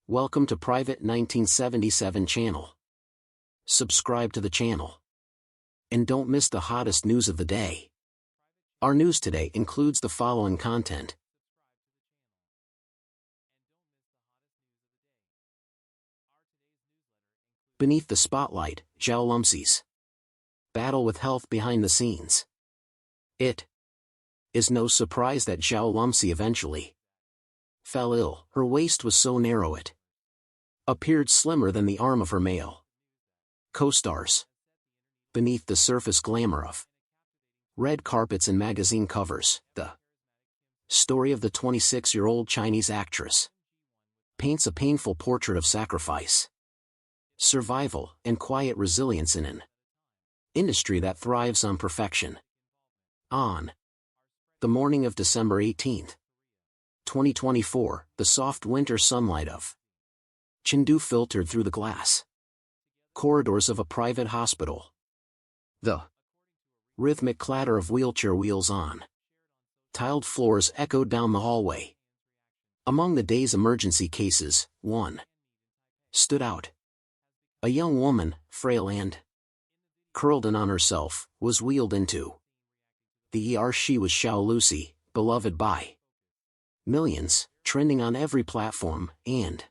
Welcome to Private 1977 channel. Subscribe to the channel. And don't miss the hottest news of the day. Our news today includes the following content. Beneath the spotlight, Xiaolucy's battle with health behind the scenes. It is no surprise that Xiaolucy eventually fell ill. Her waist was so narrow it appeared slimmer than the arm of her male co-stars. Beneath the surface glamour of red carpets and magazine covers, the story of the 26-year-old Chinese actress paints a painful portrait of sacrifice, survival, and quiet resilience in an industry that thrives on perfection. On the morning of December 18, 2024, the soft winter sunlight of Chengdu filtered through the glass corridors of a private hospital. The rhythmic clatter of wheelchair wheels on tiled floors echoed down the hallway. Among the day's emergency cases, one stood out. A young woman, frail and curled in on herself, was wheeled into the ER. She was Xiaolucy, beloved by millions, trending on every platform, and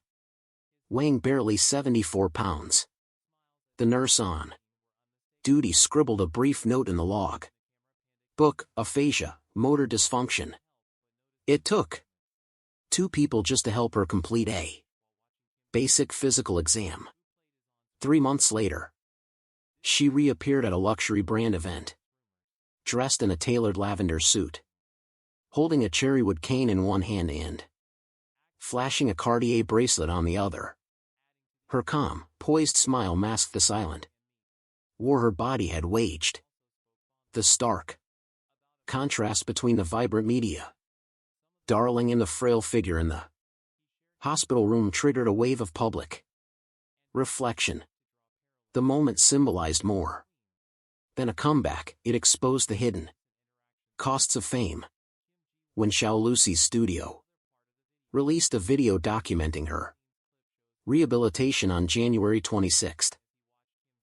weighing barely 74 pounds. The nurse on duty scribbled a brief note in the log book: aphasia, motor dysfunction. It took two people just to help her complete a basic physical exam. 3 months later, she reappeared at a luxury brand event, dressed in a tailored lavender suit, holding a cherrywood cane in one hand and flashing a Cartier bracelet on the other. Her calm, poised smile masked the silent war her body had waged. The stark contrast between the vibrant media darling and the frail figure in the hospital room triggered a wave of public reflection. The moment symbolized more than a comeback. It exposed the hidden costs of fame. When Xiaolucy's studio released a video documenting her rehabilitation on January 26,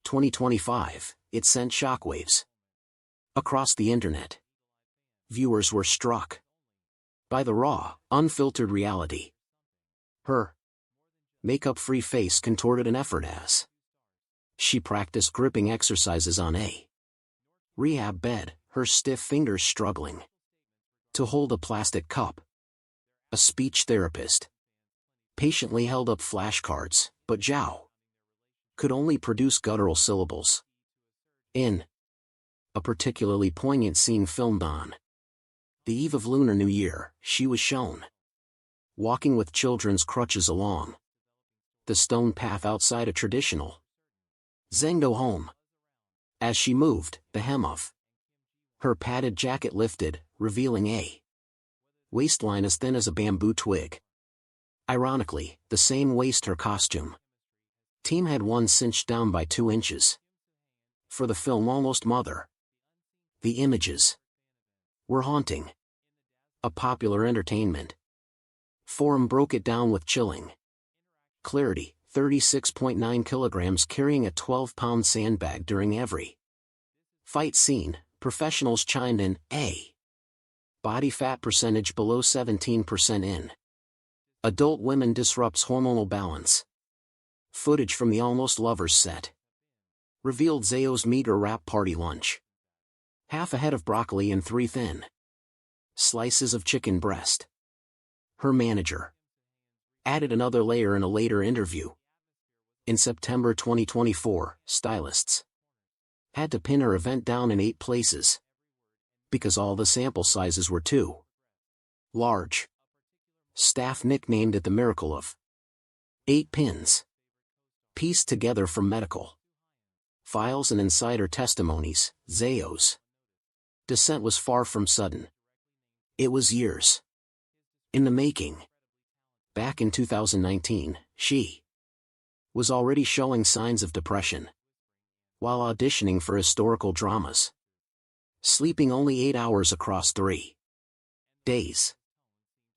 2025, it sent shockwaves across the internet. Viewers were struck by the raw, unfiltered reality. Her makeup-free face contorted in effort as she practiced gripping exercises on a rehab bed, her stiff fingers struggling to hold a plastic cup. A speech therapist patiently held up flashcards, but Zhao could only produce guttural syllables. In a particularly poignant scene filmed on the eve of Lunar New Year, she was shown walking with children's crutches along the stone path outside a traditional Zhengdo home. As she moved, the hem of her padded jacket lifted, revealing a waistline as thin as a bamboo twig. Ironically, the same waist her costume team had one cinched down by 2 inches. For the film Almost Mother, the images were haunting. A popular entertainment forum broke it down with chilling clarity: 36.9 kilograms carrying a 12-pound sandbag during every fight scene. Professionals chimed in, a body fat percentage below 17% in adult women disrupts hormonal balance. Footage from the Almost Lovers set revealed Zhao's meager wrap party lunch: half a head of broccoli and 3 thin slices of chicken breast. Her manager added another layer in a later interview. In September 2024, stylists had to pin her event down in 8 places because all the sample sizes were too large. Staff nicknamed it the miracle of 8 pins. Pieced together from medical files and insider testimonies, Zhao's descent was far from sudden. It was years in the making. Back in 2019, she was already showing signs of depression while auditioning for historical dramas, sleeping only 8 hours across 3 days.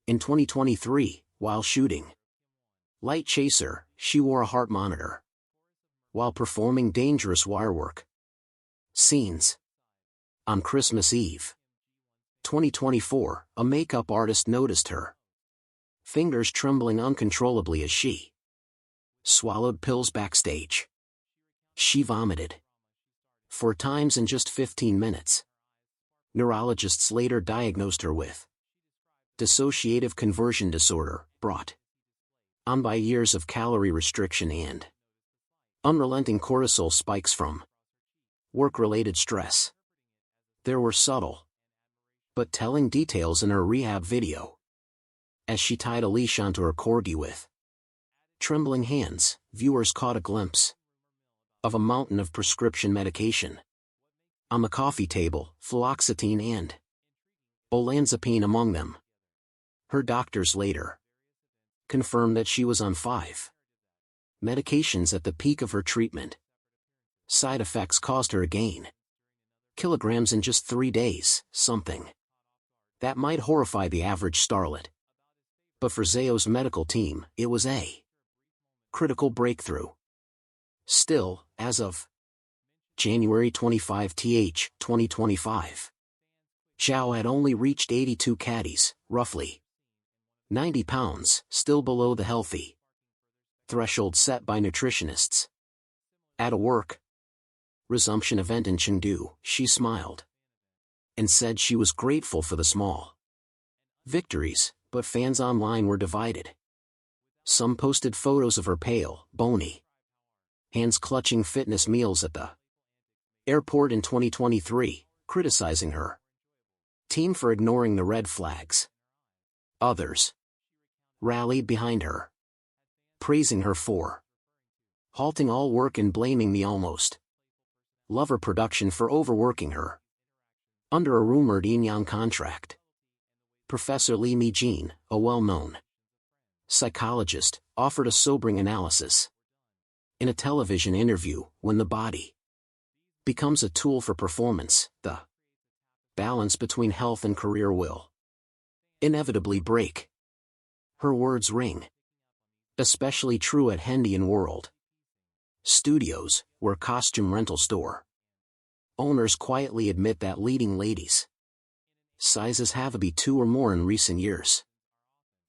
In 2023, while shooting Light chaser, she wore a heart monitor while performing dangerous wirework scenes. On Christmas Eve 2024, a makeup artist noticed her fingers trembling uncontrollably as she swallowed pills backstage. She vomited 4 times in just 15 minutes. Neurologists later diagnosed her with dissociative conversion disorder, brought on by years of calorie restriction and unrelenting cortisol spikes from work-related stress. There were subtle but telling details in her rehab video. As she tied a leash onto her corgi with trembling hands, viewers caught a glimpse of a mountain of prescription medication. On the coffee table, fluoxetine and olanzapine among them. Her doctors later confirmed that she was on 5 medications at the peak of her treatment. Side effects caused her to gain kilograms in just 3 days, something that might horrify the average starlet. But for Zhao's medical team, it was a critical breakthrough. Still, as of January 25, 2025, Xiao had only reached 82 kgs, roughly 90 pounds, still below the healthy threshold set by nutritionists. At a work resumption event in Chengdu, she smiled and said she was grateful for the small victories, but fans online were divided. Some posted photos of her pale, bony hands clutching fitness meals at the airport in 2023, criticizing her team for ignoring the red flags. Others rallied behind her, praising her for halting all work and blaming the almost lover production for overworking her under a rumored yin-yang contract. Professor Li Mijin, a well-known psychologist, offered a sobering analysis in a television interview. When the body becomes a tool for performance, the balance between health and career will inevitably break. Her words ring especially true at Hendian World Studios, where costume rental store owners quietly admit that leading ladies' sizes have to be 2 or more in recent years.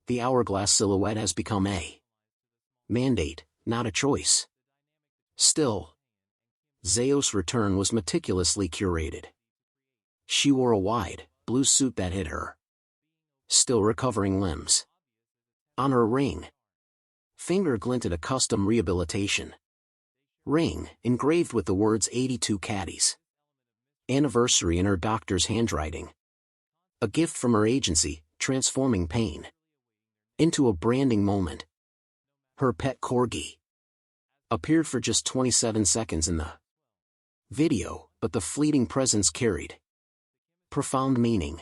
The hourglass silhouette has become a mandate, not a choice. Still, Zhao's return was meticulously curated. She wore a wide, blue suit that hid her still recovering limbs. On her ring finger glinted a custom rehabilitation ring, engraved with the words 82 kgs anniversary in her doctor's handwriting. A gift from her agency, transforming pain into a branding moment. Her pet corgi appeared for just 27 seconds in the video, but the fleeting presence carried profound meaning.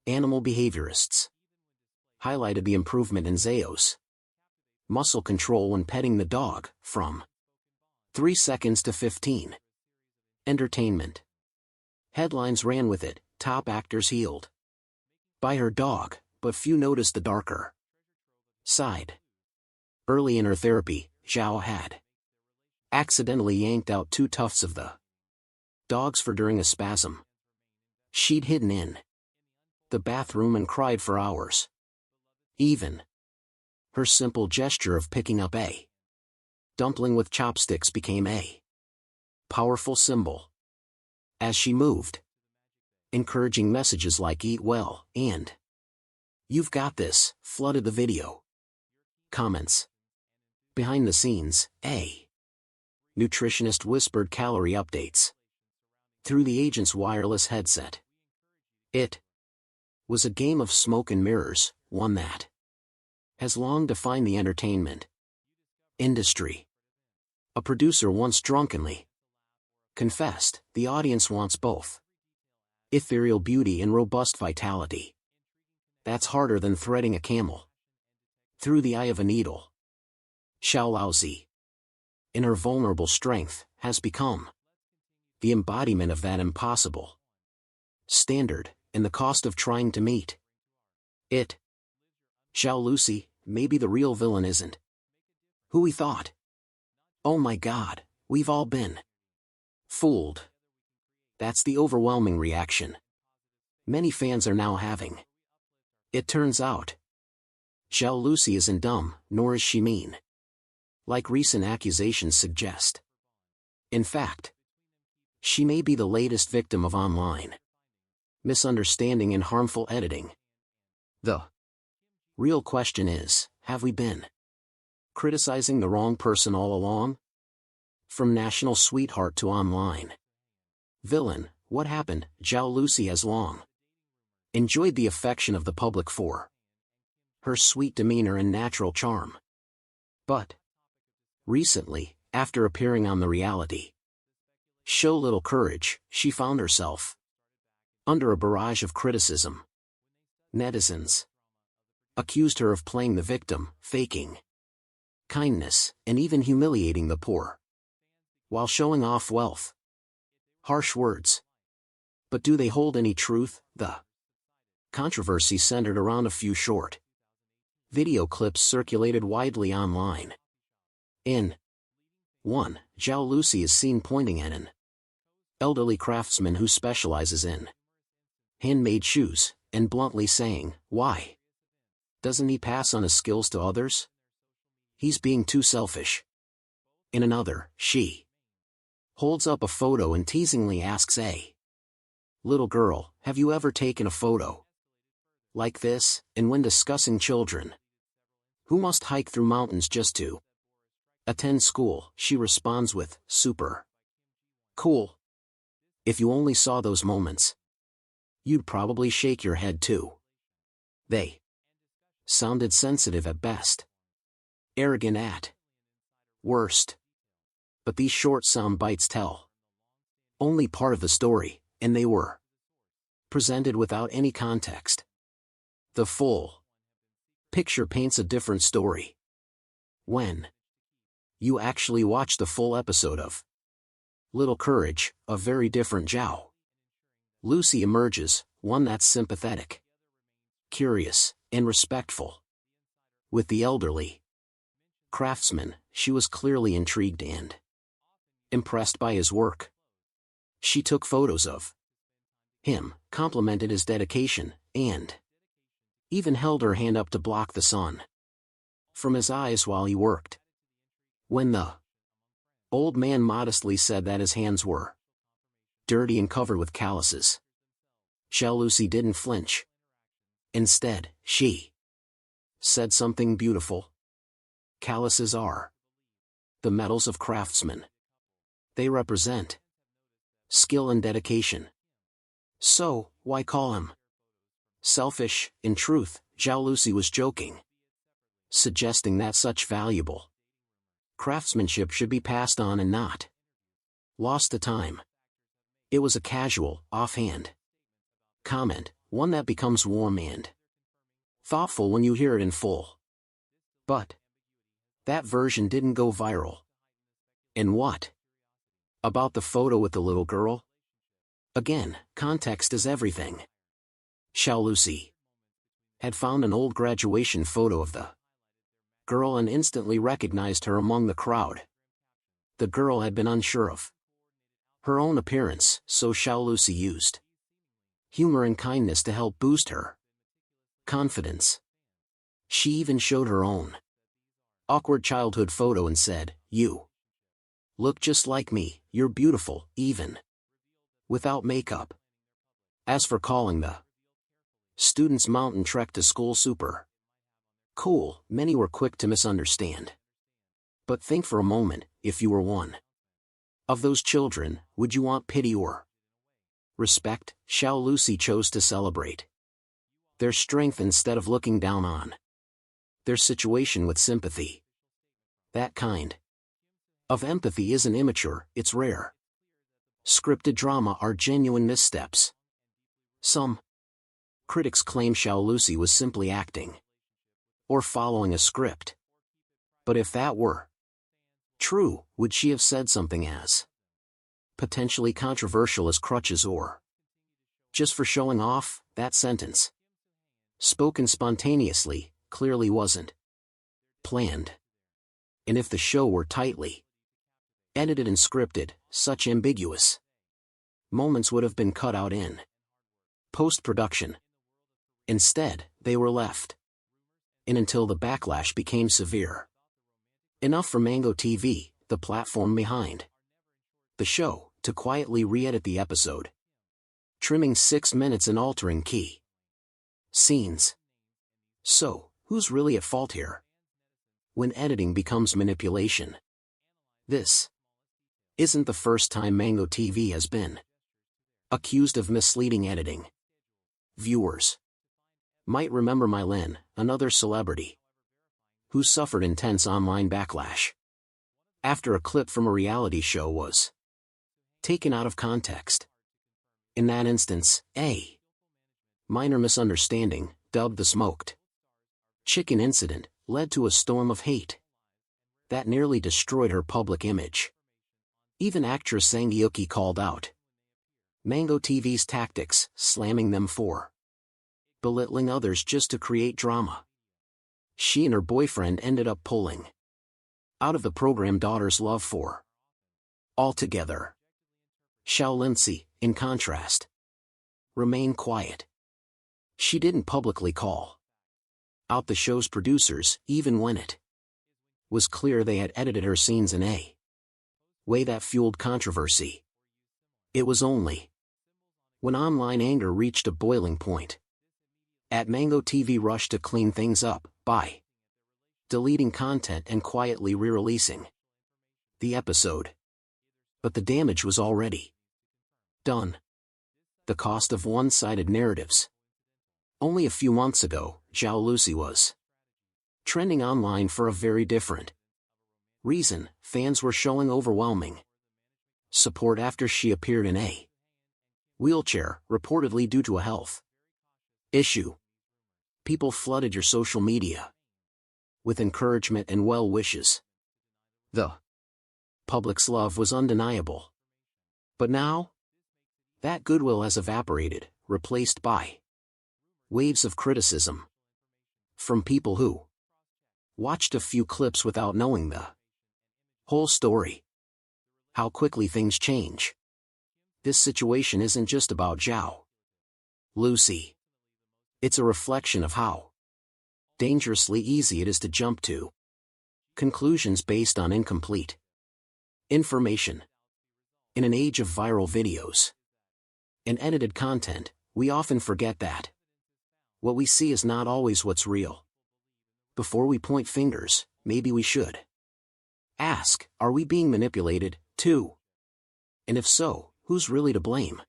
Animal behaviorists highlighted the improvement in Zhao's muscle control when petting the dog, from 3 seconds to 15. Entertainment headlines ran with it, top actors healed by her dog, but few noticed the darker side. Early in her therapy, Xiao had accidentally yanked out 2 tufts of the dog's fur during a spasm. She'd hidden in the bathroom and cried for hours. Even her simple gesture of picking up a dumpling with chopsticks became a powerful symbol. As she moved, encouraging messages like "eat well" and "you've got this" flooded the video. Comments. Behind the scenes, a nutritionist whispered calorie updates through the agent's wireless headset. It was a game of smoke and mirrors, one that has long defined the entertainment industry. A producer once drunkenly confessed, the audience wants both ethereal beauty and robust vitality. That's harder than threading a camel through the eye of a needle. Xiaolucy, in her vulnerable strength, has become the embodiment of that impossible standard, and the cost of trying to meet it. Xiaolucy, maybe the real villain isn't Who we thought? Oh my God, we've all been fooled. That's the overwhelming reaction many fans are now having. It turns out, Xiaolucy isn't dumb, nor is she mean, like recent accusations suggest. In fact, she may be the latest victim of online misunderstanding and harmful editing. The real question is, have we been criticizing the wrong person all along? From national sweetheart to online villain, what happened? Xiaolucy has long enjoyed the affection of the public for her sweet demeanor and natural charm. But recently, after appearing on the reality show Little Courage, she found herself under a barrage of criticism. Netizens accused her of playing the victim, faking kindness, and even humiliating the poor while showing off wealth. Harsh words. But do they hold any truth? The controversy centered around a few short video clips circulated widely online. In one, Xiaolucy is seen pointing at an elderly craftsman who specializes in handmade shoes, and bluntly saying, "Why doesn't he pass on his skills to others? He's being too selfish." In another, she holds up a photo and teasingly asks a little girl, "Have you ever taken a photo like this?" And when discussing children who must hike through mountains just to attend school, she responds with, "Super cool. If you only saw those moments, you'd probably shake your head too." They sounded sensitive at best, arrogant at worst. But these short sound bites tell only part of the story, and they were presented without any context. The full picture paints a different story. When you actually watch the full episode of Little Courage, a very different Xiaolucy emerges, one that's sympathetic, curious, and respectful. With the elderly craftsman, she was clearly intrigued and impressed by his work. She took photos of him, complimented his dedication, and even held her hand up to block the sun from his eyes while he worked. When the old man modestly said that his hands were dirty and covered with calluses, Xiaolucy didn't flinch. Instead, she said something beautiful. Calluses are the metals of craftsmen. They represent skill and dedication. So, why call him selfish? In truth, Xiaolucy was joking, suggesting that such valuable craftsmanship should be passed on and not lost to time. It was a casual, offhand comment, one that becomes warm and thoughtful when you hear it in full. But that version didn't go viral. And what about the photo with the little girl? Again, context is everything. Xiaolucy had found an old graduation photo of the girl and instantly recognized her among the crowd. The girl had been unsure of her own appearance, so Xiaolucy used humor and kindness to help boost her confidence. She even showed her own awkward childhood photo and said, "You look just like me, you're beautiful, even without makeup." As for calling the students' mountain trek to school super cool, many were quick to misunderstand. But think for a moment, if you were one of those children, would you want pity or respect? Xiaolucy chose to celebrate their strength instead of looking down on their situation with sympathy. That kind of empathy isn't immature, it's rare. Scripted drama are genuine missteps. Some critics claim Xiaolucy was simply acting or following a script. But if that were true, would she have said something as potentially controversial as crutches or just for showing off? That sentence, spoken spontaneously, clearly wasn't planned. And if the show were tightly edited and scripted, such ambiguous moments would have been cut out in post-production. Instead, they were left in until the backlash became severe. Enough for Mango TV, the platform behind the show, to quietly re-edit the episode, trimming 6 minutes and altering key scenes. So, who's really at fault here? When editing becomes manipulation. This isn't the first time Mango TV has been accused of misleading editing. Viewers might remember Mylin, another celebrity who suffered intense online backlash after a clip from a reality show was taken out of context. In that instance, a minor misunderstanding, dubbed the smoked chicken incident, led to a storm of hate that nearly destroyed her public image. Even actress Xiaolucy called out Mango TV's tactics, slamming them for belittling others just to create drama. She and her boyfriend ended up pulling out of the program daughter's love for altogether. Xiaolucy, in contrast, remained quiet. She didn't publicly call out the show's producers, even when it was clear they had edited her scenes in a way that fueled controversy. It was only when online anger reached a boiling point at Mango TV rushed to clean things up by deleting content and quietly re-releasing the episode. But the damage was already done. The cost of one-sided narratives. Only a few months ago, Xiaolucy was trending online for a very different reason. Fans were showing overwhelming support after she appeared in a wheelchair, reportedly due to a health issue. People flooded your social media with encouragement and well wishes. The public's love was undeniable. But now, that goodwill has evaporated, replaced by waves of criticism from people who watched a few clips without knowing the whole story. How quickly things change. This situation isn't just about Xiaolucy. It's a reflection of how dangerously easy it is to jump to conclusions based on incomplete information. In an age of viral videos and edited content, we often forget that what we see is not always what's real. Before we point fingers, maybe we should ask, are we being manipulated, too? And if so, who's really to blame?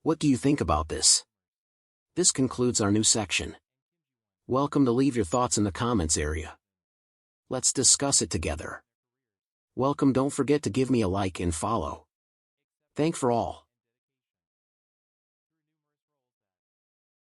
What do you think about this? This concludes our new section. Welcome to leave your thoughts in the comments area. Let's discuss it together. Welcome, don't forget to give me a like and follow. Thank for all.